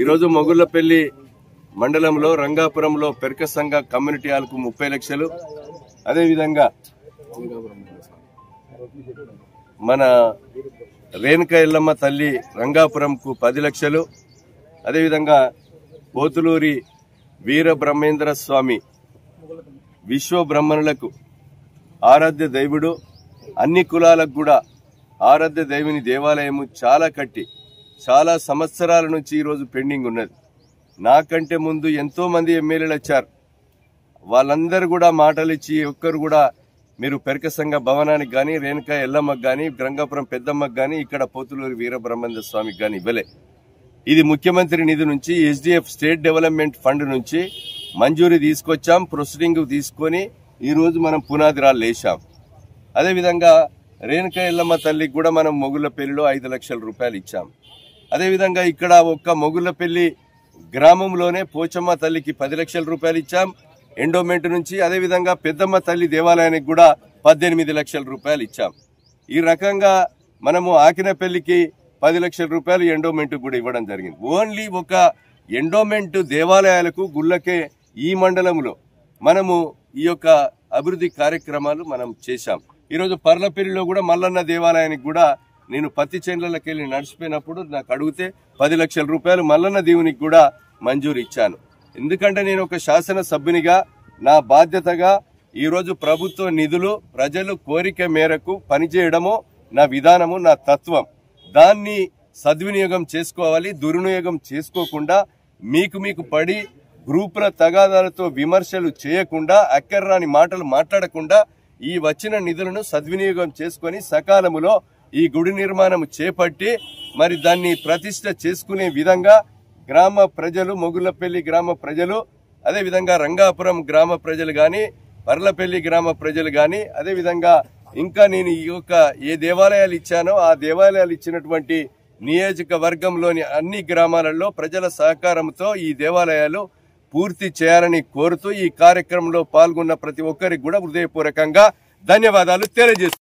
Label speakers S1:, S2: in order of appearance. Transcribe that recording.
S1: ఈరోజు మొగుళ్లపల్లి మండలంలో రంగాపురంలో పెరక సంఘ కమ్యూనిటీ హాల్కు 30 లక్షలు, అదేవిధంగా మన రేణుకా ఎల్లమ్మ తల్లి రంగాపురంకు 10 లక్షలు, అదేవిధంగా పోతులూరి వీరబ్రహ్మేంద్ర స్వామి విశ్వ బ్రహ్మణులకు ఆరాధ్య దైవుడు, అన్ని కులాలకు కూడా ఆరాధ్య దైవుని దేవాలయము చాలా కట్టి చాలా సంవత్సరాల నుంచి ఈరోజు పెండింగ్ ఉన్నది. నాకంటే ముందు ఎంతో మంది ఎమ్మెల్యేలు వచ్చారు. వాళ్ళందరూ కూడా మాటలు ఇచ్చి ఒక్కరు కూడా మీరు పెరక సంఘ భవనానికి గాని, రేణుకా ఎల్లమ్మకు గాని, రంగాపురం పెద్దమ్మకు గాని, ఇక్కడ పోతులూరి వీరబ్రహ్మేంద్ర స్వామికి గాని ఇవ్వలే. ఇది ముఖ్యమంత్రి నిధి నుంచి ఎస్డిఎఫ్ స్టేట్ డెవలప్మెంట్ ఫండ్ నుంచి మంజూరీ తీసుకొచ్చాం. ప్రొసీడింగ్ తీసుకొని ఈ రోజు మనం పునాది రాళ్ళు వేశాం. అదేవిధంగా రేణుకా ఎల్లమ్మ తల్లికి కూడా మనం మొగుళ్లపల్లిలో 5 లక్షల రూపాయలు ఇచ్చాం. అదేవిధంగా ఇక్కడ ఒక్క మొగుళ్లపల్లి గ్రామంలోనే పోచమ్మ తల్లికి 10 లక్షల రూపాయలు ఇచ్చాం ఎండోమెంట్ నుంచి. అదేవిధంగా పెద్దమ్మ తల్లి దేవాలయానికి కూడా 18 లక్షల రూపాయలు ఇచ్చాం. ఈ రకంగా మనము ఆకినపల్లికి 10 లక్షల రూపాయలు ఎండోమెంట్ కూడా ఇవ్వడం జరిగింది. ఓన్లీ ఒక ఎండోమెంట్ దేవాలయాలకు గుళ్ళకే ఈ మండలంలో మనము ఈ యొక్క అభివృద్ధి కార్యక్రమాలు మనం చేశాం. ఈరోజు పర్లపల్లిలో కూడా మల్లన్న దేవాలయానికి కూడా నేను పత్తి చేనులకి వెళ్ళి నడిచిపోయినప్పుడు నాకు అడిగితే 10 లక్షల రూపాయలు మల్లన్న దేవునికి కూడా మంజూరు ఇచ్చాను. ఎందుకంటే నేను ఒక శాసన సభ్యునిగా నా బాధ్యతగా ఈరోజు ప్రభుత్వ నిధులు ప్రజలు కోరిక మేరకు పనిచేయడము నా విధానము, నా తత్వం. దాన్ని సద్వినియోగం చేసుకోవాలి. దుర్వినియోగం చేసుకోకుండా మీకు పడి గ్రూపుల తగాదాలతో విమర్శలు చేయకుండా, అక్కర్రాని మాటలు మాట్లాడకుండా ఈ వచ్చిన నిధులను సద్వినియోగం చేసుకుని సకాలములో ఈ గుడి నిర్మాణం చేపట్టి మరి దాన్ని ప్రతిష్ట చేసుకునే విధంగా గ్రామ ప్రజలు, మొగుళ్లపల్లి గ్రామ ప్రజలు, అదేవిధంగా రంగాపురం గ్రామ ప్రజలు గాని, పర్లపల్లి గ్రామ ప్రజలు గాని, అదేవిధంగా ఇంకా నేను ఈ యొక్క ఏ దేవాలయాలు ఇచ్చానో ఆ దేవాలయాలు ఇచ్చినటువంటి నియోజకవర్గంలోని అన్ని గ్రామాలలో ప్రజల సహకారంతో ఈ దేవాలయాలు పూర్తి చేయాలని కోరుతూ ఈ కార్యక్రమంలో పాల్గొన్న ప్రతి ఒక్కరికి కూడా హృదయపూర్వకంగా ధన్యవాదాలు తెలియజేస్తున్నాను.